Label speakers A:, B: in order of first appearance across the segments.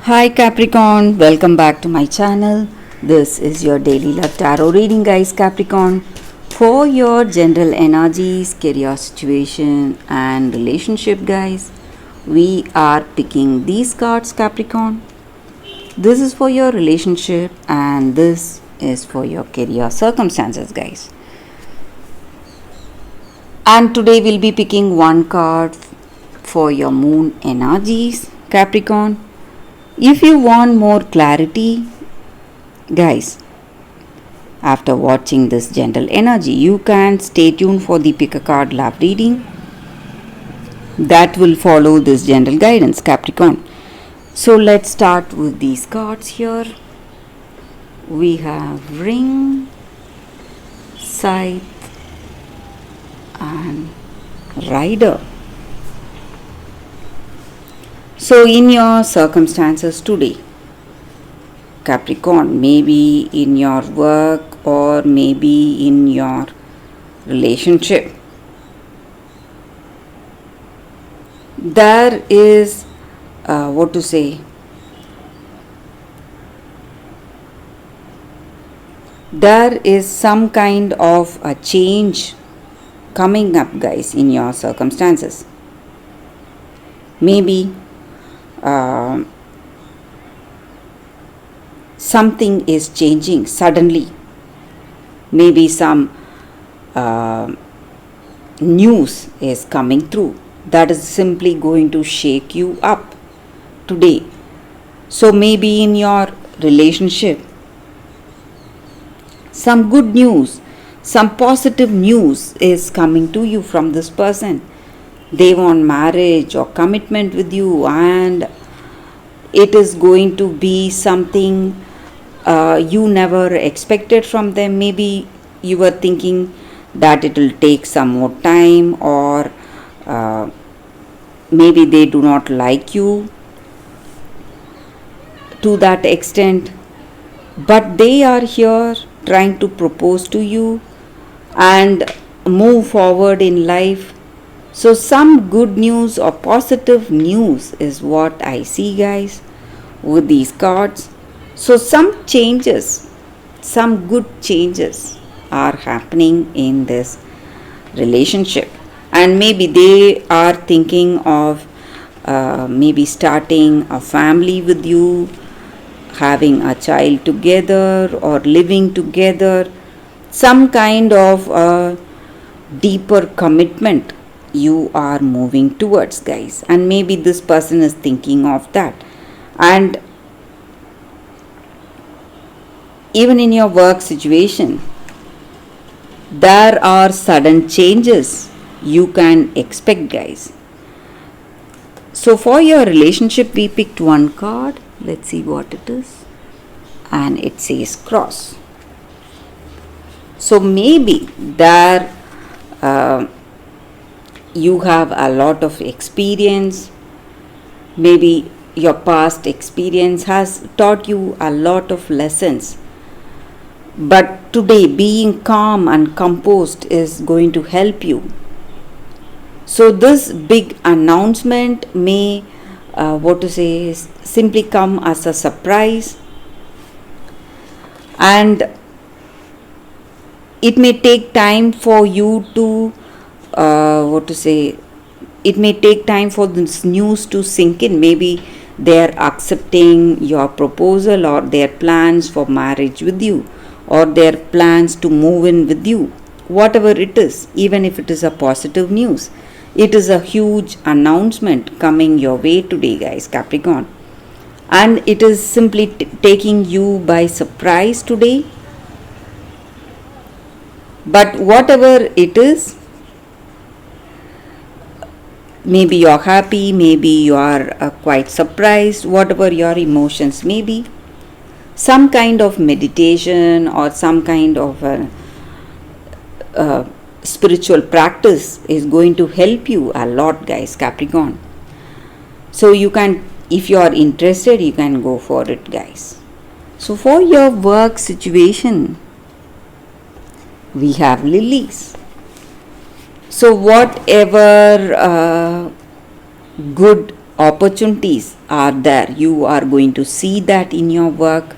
A: Hi Capricorn, welcome back to my channel. This is your daily love tarot reading, guys. Capricorn, for your general energies, career situation and relationship, guys, we are picking these cards, Capricorn. This is for your relationship and this is for your career circumstances, guys. And today we'll be picking one card for your moon energies, Capricorn. If you want more clarity, guys, after watching this general energy, you can stay tuned for the pick a card love reading that will follow this general guidance, Capricorn. So let's start with these cards here. We have Ring, Scythe and Rider. So in your circumstances today, Capricorn, maybe in your work or maybe in your relationship, there is there is some kind of a change coming up, guys, in your circumstances. Maybe something is changing suddenly. Maybe some news is coming through that is simply going to shake you up today. So maybe in your relationship, some good news, some positive news is coming to you from this person. They want marriage or commitment with you, and it is going to be something you never expected from them. Maybe you were thinking that it will take some more time, or maybe they do not like you to that extent, but they are here trying to propose to you and move forward in life. So some good news or positive news is what I see, guys, with these cards. So some changes, some good changes are happening in this relationship, and maybe they are thinking of maybe starting a family with you, having a child together or living together, some kind of deeper commitment you are moving towards, guys, and maybe this person is thinking of that. And even in your work situation, there are sudden changes you can expect, guys. So for your relationship, we picked one card. Let's see what it is, and it says Cross. So maybe there you have a lot of experience. Maybe your past experience has taught you a lot of lessons, but today being calm and composed is going to help you. So this big announcement may simply come as a surprise, and it may take time for you to it may take time for this news to sink in. Maybe they are accepting your proposal or their plans for marriage with you, or their plans to move in with you. Whatever it is, even if it is a positive news, it is a huge announcement coming your way today, guys, Capricorn, and it is simply taking you by surprise today. But whatever it is, maybe you're happy, maybe you are quite surprised, whatever your emotions may be, some kind of meditation or some kind of spiritual practice is going to help you a lot, guys, Capricorn. So you can, if you are interested, you can go for it, guys. So for your work situation, we have Lilies. So whatever good opportunities are there. You are going to see that in your work,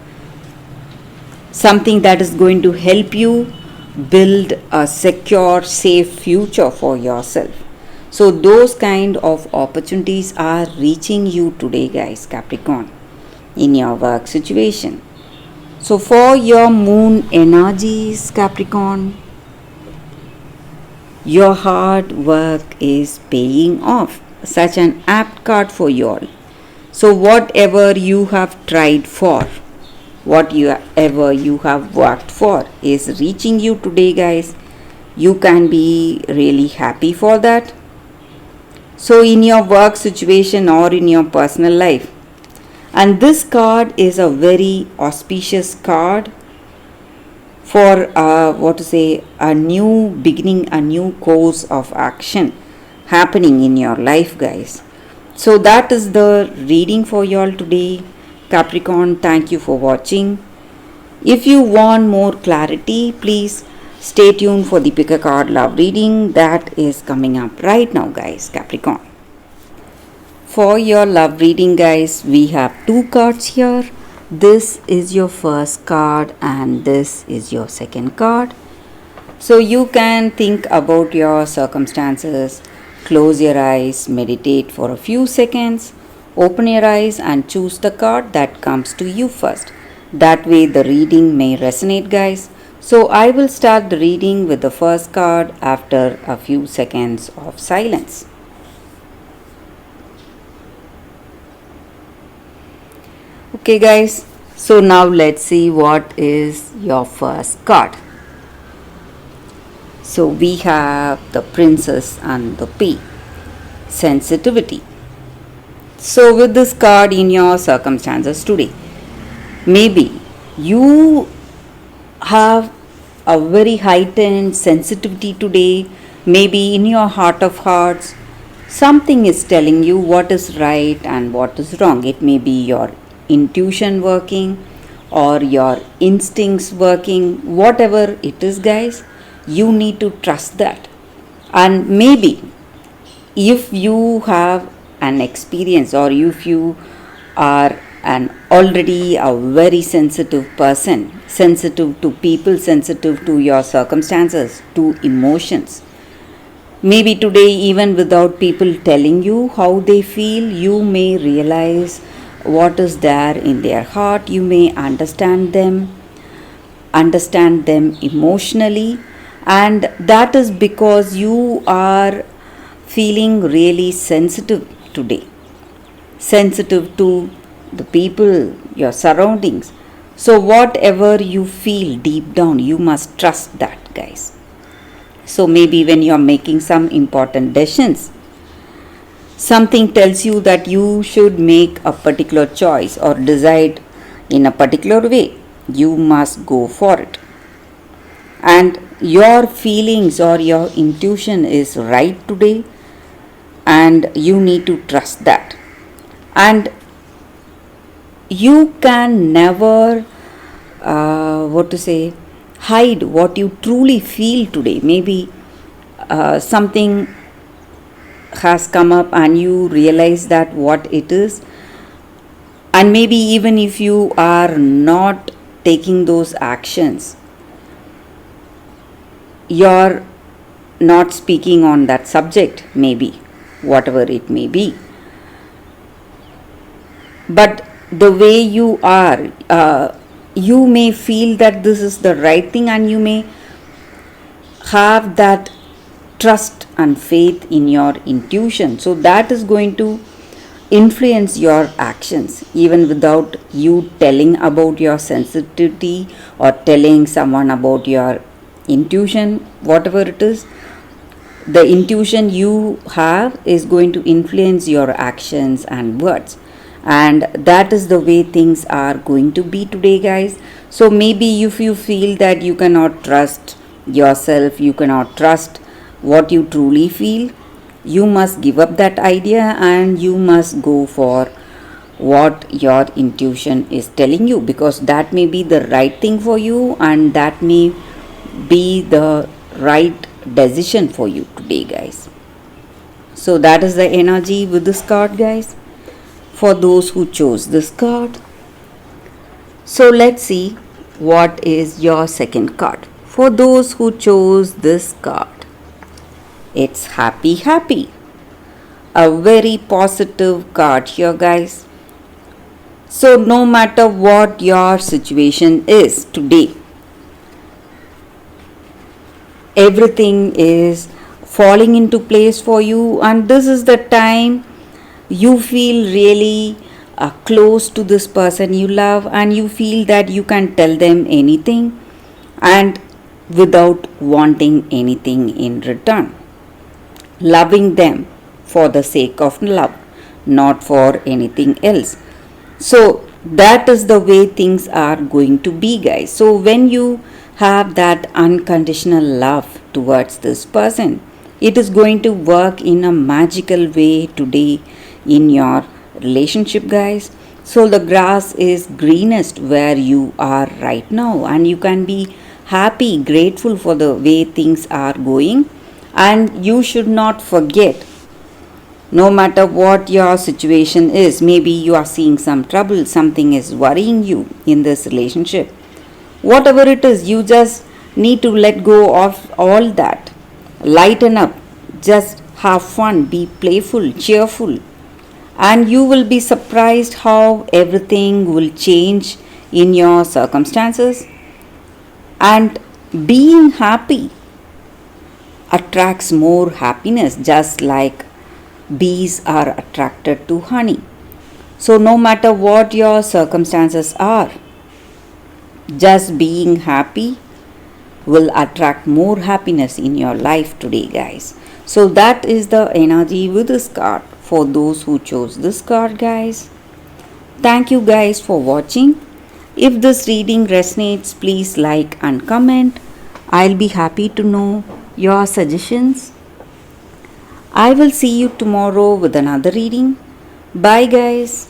A: something that is going to help you build a secure, safe future for yourself. So those kind of opportunities are reaching you today, guys, Capricorn, in your work situation. So for your moon energies, Capricorn, your hard work is paying off. Such an apt card for you all. So whatever you have tried for, whatever you have worked for is reaching you today, guys. You can be really happy for that. So in your work situation or in your personal life, and this card is a very auspicious card for a new beginning, a new course of action happening in your life, guys. So that is the reading for you all today, Capricorn. Thank you for watching. If you want more clarity, please stay tuned for the pick a card love reading that is coming up right now, guys, Capricorn. For your love reading, guys, we have two cards here. This is your first card and this is your second card. So you can think about your circumstances, close your eyes, meditate for a few seconds, open your eyes and choose the card that comes to you first. That way the reading may resonate, guys. So I will start the reading with the first card after a few seconds of silence. Okay, guys, so now let's see what is your first card. So we have the Princess and the Pea, sensitivity. So with this card in your circumstances today, maybe you have a very heightened sensitivity today. Maybe in your heart of hearts, something is telling you what is right and what is wrong. It may be your intuition working or your instincts working, whatever it is, guys, you need to trust that. And maybe if you have an experience or if you are an already a very sensitive person, sensitive to people, sensitive to your circumstances, to emotions, maybe today, even without people telling you how they feel, you may realize what is there in their heart. You may understand them emotionally, and that is because you are feeling really sensitive today, sensitive to the people, your surroundings. So whatever you feel deep down, you must trust that, guys. So maybe when you are making some important decisions, something tells you that you should make a particular choice or decide in a particular way. You must go for it. And your feelings or your intuition is right today, and you need to trust that. And you can never, hide what you truly feel today. Maybe something has come up and you realize that what it is, and maybe even if you are not taking those actions, you're not speaking on that subject, maybe whatever it may be, but the way you are, you may feel that this is the right thing, and you may have that trust and faith in your intuition. So that is going to influence your actions even without you telling about your sensitivity or telling someone about your intuition. Whatever it is, the intuition you have is going to influence your actions and words, and that is the way things are going to be today, guys. So maybe if you feel that you cannot trust yourself, you cannot trust what you truly feel, you must give up that idea and you must go for what your intuition is telling you, because that may be the right thing for you and that may be the right decision for you today, guys. So that is the energy with this card, guys. for those who chose this card. So let's see what is your second card. For those who chose this card, it's Happy Happy. A very positive card here, guys. So no matter what your situation is today, everything is falling into place for you, and this is the time you feel really close to this person you love, and you feel that you can tell them anything and without wanting anything in return, loving them for the sake of love, not for anything else. So that is the way things are going to be, guys. So when you have that unconditional love towards this person, it is going to work in a magical way today in your relationship, guys. So the grass is greenest where you are right now, and you can be happy, grateful for the way things are going. And you should not forget, no matter what your situation is, maybe you are seeing some trouble, something is worrying you in this relationship. Whatever it is, you just need to let go of all that. Lighten up, just have fun, be playful, cheerful, and you will be surprised how everything will change in your circumstances. And being happy attracts more happiness, just like bees are attracted to honey. So no matter what your circumstances are, just being happy will attract more happiness in your life today, guys. So that is the energy with this card for those who chose this card, guys. Thank you guys for watching. If this reading resonates, please like and comment. I'll be happy to know your suggestions. I will see you tomorrow with another reading. Bye, guys.